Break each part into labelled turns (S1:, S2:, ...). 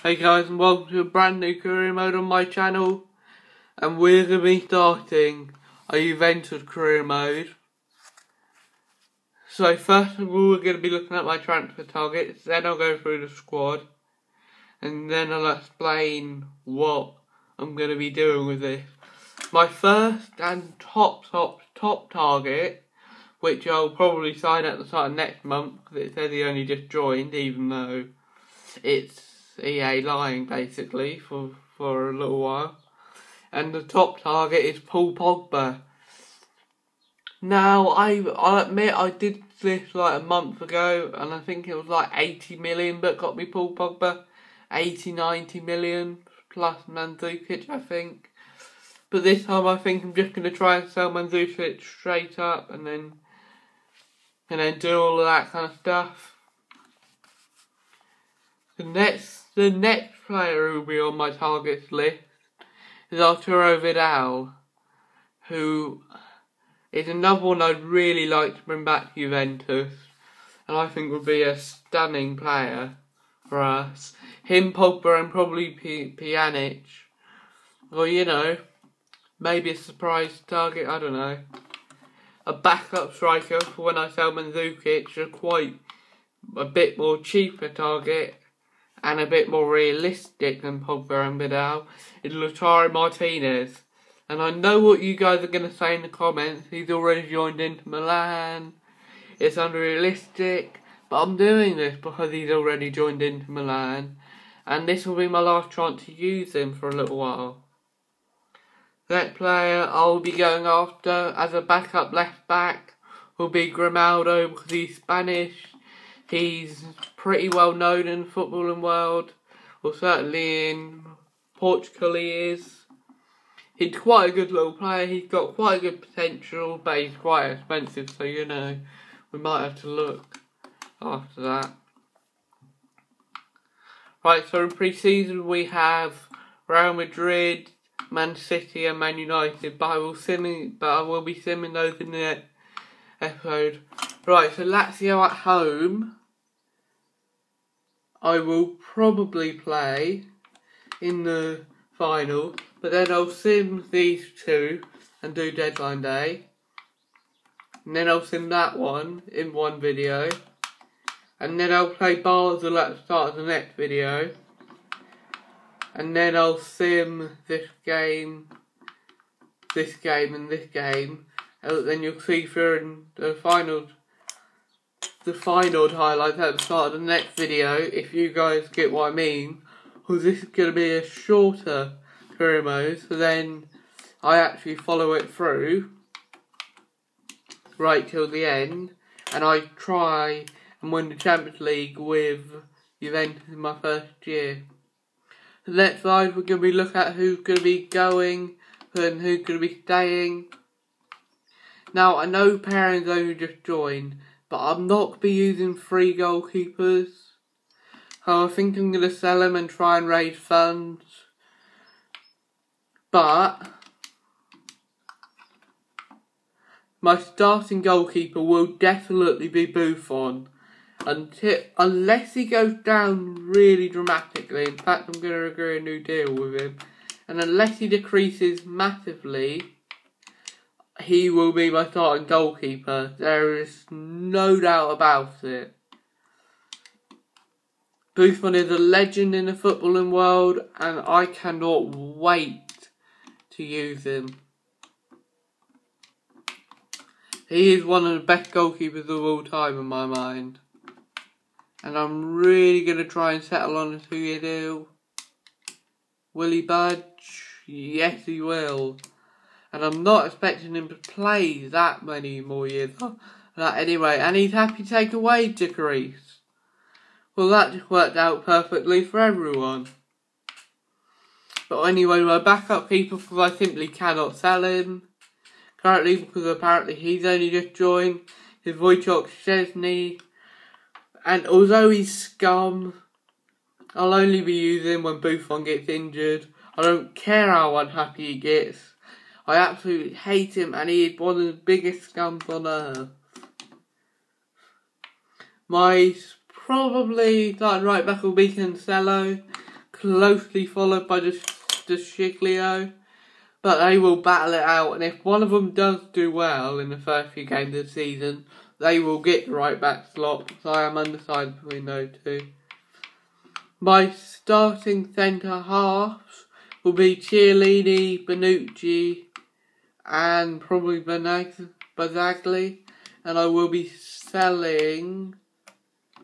S1: Hey guys, and welcome to a brand new career mode on my channel, and we're going to be starting a Juventus career mode. So first of all, we're going to be looking at my transfer targets, then I'll go through the squad, and then I'll explain what I'm going to be doing with this. My first and top target, which I'll probably sign at the start of next month, because it says he only just joined, even though it's EA lying basically for a little while. And the top target is Paul Pogba. Now I'll admit I did this like a month ago, and I think it was like 80 million that got me Paul Pogba. 80-90 million plus Mandzukic, I think. But this time I think I'm just going to try and sell Mandzukic straight up and then do all of that kind of stuff. The next player who will be on my targets list is Arturo Vidal, who is another one I'd really like to bring back to Juventus, and I think would be a stunning player for us. Him, Pogba, and probably Pjanic. Or, you know, maybe a surprise target, I don't know. A backup striker for when I sell Mandzukic, a bit more cheaper target, and a bit more realistic than Pogba and Vidal, is Lautaro Martinez. And I know what you guys are going to say in the comments. He's already joined Inter Milan. It's unrealistic. But I'm doing this because he's already joined Inter Milan. And this will be my last chance to use him for a little while. The next player I'll be going after as a backup left back will be Grimaldo, because he's Spanish. He's pretty well known in the footballing world, or certainly in Portugal he is. He's quite a good little player, he's got quite a good potential, but he's quite expensive, so you know, we might have to look after that. Right, so in pre-season we have Real Madrid, Man City and Man United, but I will be simming those in the next episode. Right, so Lazio at home, I will probably play in the final, but then I'll sim these two and do deadline day. And then I'll sim that one in one video. And then I'll play Basel at the start of the next video. And then I'll sim this game, and this game. And then you'll see through the final highlights at the start of the next video, if you guys get what I mean, because this is going to be a shorter career mode, so then I actually follow it through right till the end, and I try and win the Champions League with Juventus in my first year. The next slide we're going to be looking at who's going to be going and who's going to be staying. Now I know Perrin's only just joined, but I'm not going to be using free goalkeepers. So I think I'm going to sell him and try and raise funds. But my starting goalkeeper will definitely be Buffon. Unless he goes down really dramatically. In fact, I'm going to agree a new deal with him. And unless he decreases massively, he will be my starting goalkeeper. There is no doubt about it. Buffon is a legend in the footballing world, and I cannot wait to use him. He is one of the best goalkeepers of all time in my mind. And I'm really going to try and settle on a 2-year deal. Will he budge? Yes, he will. And I'm not expecting him to play that many more years that anyway. And he's happy to take a wage decrease. Well, that just worked out perfectly for everyone. But anyway, my backup keeper, because I simply cannot sell him currently, because apparently he's only just joined, is Wojciech Szczesny. And although he's scum, I'll only be using him when Buffon gets injured. I don't care how unhappy he gets. I absolutely hate him, and he is one of the biggest scums on earth. My probably starting right back will be Cancelo, closely followed by the Shiglio, but they will battle it out, and if one of them does do well in the first few games of the season, they will get the right back slot, so I am undecided between those two. My starting centre halves will be Chiellini, Bonucci, and probably Bazzagli, and I will be selling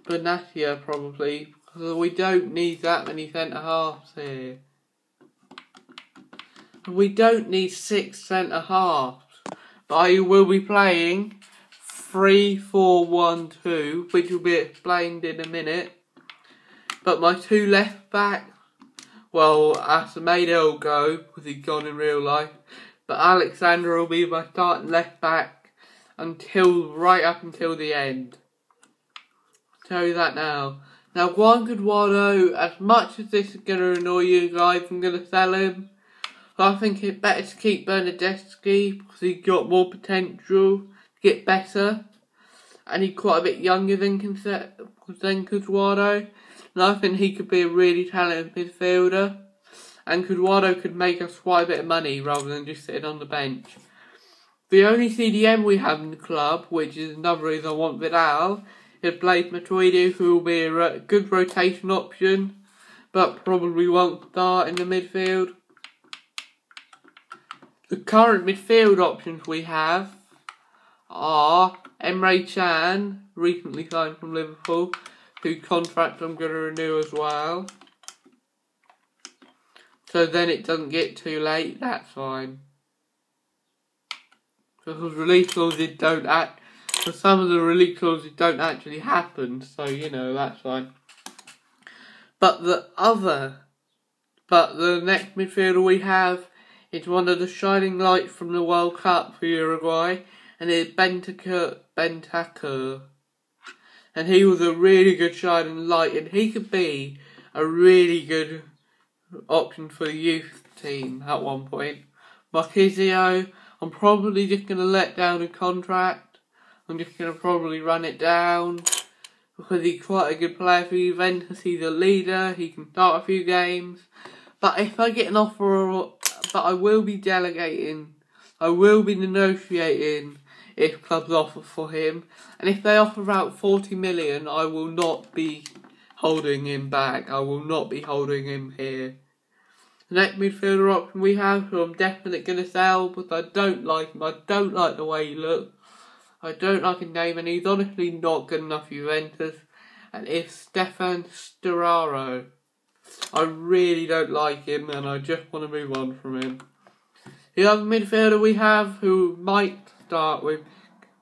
S1: Benatia probably, because we don't need that many centre halves here. We don't need 6 centre halves, but I will be playing 3-4-1-2, which will be explained in a minute. But my 2 left backs, well, Asemedo will go because he's gone in real life, but Alexander will be my starting left back right up until the end. I'll tell you that now. Now, Juan Guajardo, as much as this is going to annoy you guys, I'm going to sell him. I think it's better to keep Bernardeschi because he's got more potential to get better, and he's quite a bit younger than Guajardo, and I think he could be a really talented midfielder, and Guajardo could make us quite a bit of money rather than just sitting on the bench. The only CDM we have in the club, which is another reason I want Vidal, is Blaise Matuidi, who will be a good rotation option, but probably won't start in the midfield. The current midfield options we have are Emre Can, recently signed from Liverpool, whose contract I'm going to renew as well. So then it doesn't get too late, that's fine. Because release clauses don't for some of the release clauses don't actually happen, so you know, that's fine. But the next midfielder we have, it's one of the shining lights from the World Cup for Uruguay, and it's Bentancur. And he was a really good shining light, and he could be a really good option for the youth team at one point. Marquisio, I'm probably just going to let down a contract. I'm just going to probably run it down, because he's quite a good player for Juventus. He's a leader, he can start a few games. But if I get an offer, but I will be delegating, I will be negotiating if clubs offer for him, and if they offer about 40 million, I will not be holding him back. I will not be holding him here. The next midfielder option we have, who I'm definitely going to sell, because I don't like him. I don't like the way he looks. I don't like his name, and he's honestly not good enough for Juventus. And it's Stefan Sturaro. I really don't like him, and I just want to move on from him. The other midfielder we have, who might start with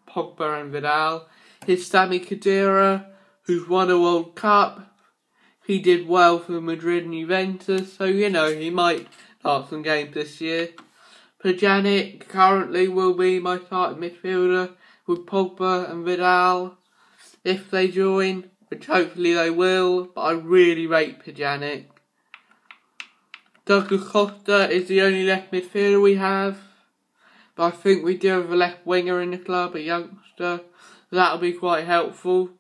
S1: Pogba and Vidal, is Sami Khedira, who's won a World Cup. He did well for Madrid and Juventus, so you know, he might start some games this year. Pjanic currently will be my starting midfielder with Pogba and Vidal if they join, which hopefully they will, but I really rate Pjanic. Douglas Costa is the only left midfielder we have, but I think we do have a left winger in the club, a youngster. That'll be quite helpful.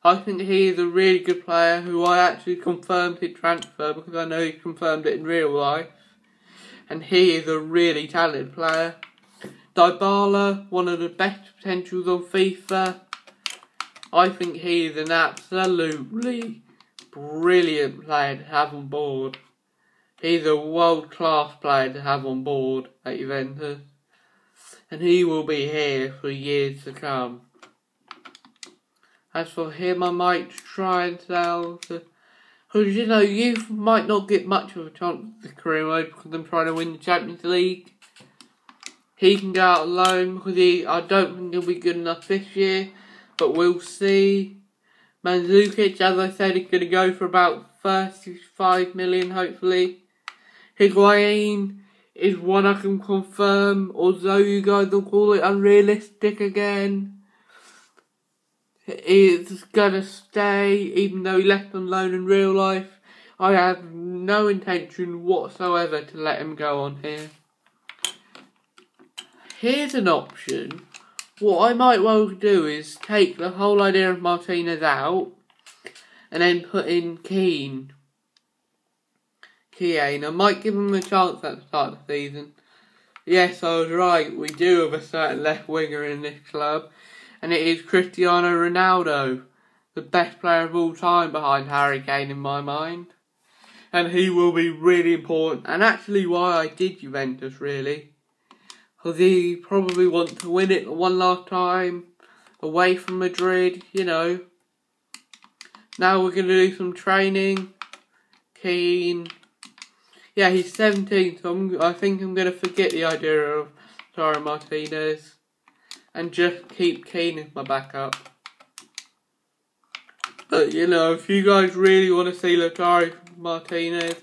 S1: I think he is a really good player who I actually confirmed his transfer because I know he confirmed it in real life. And he is a really talented player. Dybala, one of the best potentials on FIFA. I think he is an absolutely brilliant player to have on board. He's a world-class player to have on board at Juventus. And he will be here for years to come. As for him, I might try and sell because, you know, youth might not get much of a chance at the career mode because I'm trying to win the Champions League. He can go out alone because I don't think he'll be good enough this year, but we'll see. Mandzukic, as I said, is going to go for about 35 million, hopefully. Higuain is one I can confirm, although you guys will call it unrealistic again. Is going to stay, even though he left on loan in real life. I have no intention whatsoever to let him go on here. Here's an option. What I might well do is take the whole idea of Martinez out and then put in Keane. Keane. I might give him a chance at the start of the season. Yes, I was right. We do have a certain left winger in this club, and it is Cristiano Ronaldo, the best player of all time behind Harry Kane in my mind. And he will be really important, and actually why I did Juventus, really. Because he probably wants to win it one last time, away from Madrid, you know. Now we're going to do some training. Keane. Yeah, he's 17, so I think I'm going to forget the idea of Lautaro Martinez and just keep Keane as my backup. But, you know, if you guys really want to see Lautaro Martinez,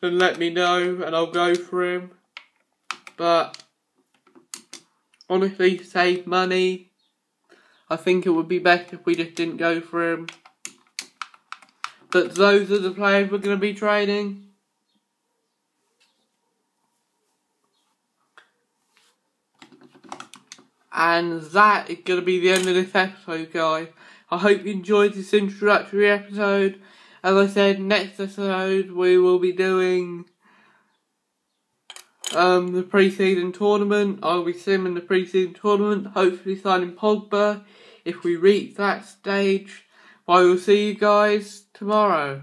S1: then let me know and I'll go for him. But, honestly, save money. I think it would be best if we just didn't go for him. But those are the players we're going to be trading. And that is going to be the end of this episode, guys. I hope you enjoyed this introductory episode. As I said, next episode we will be doing the pre-season tournament. I'll be simming the pre-season tournament, hopefully signing Pogba if we reach that stage. I will see you guys tomorrow.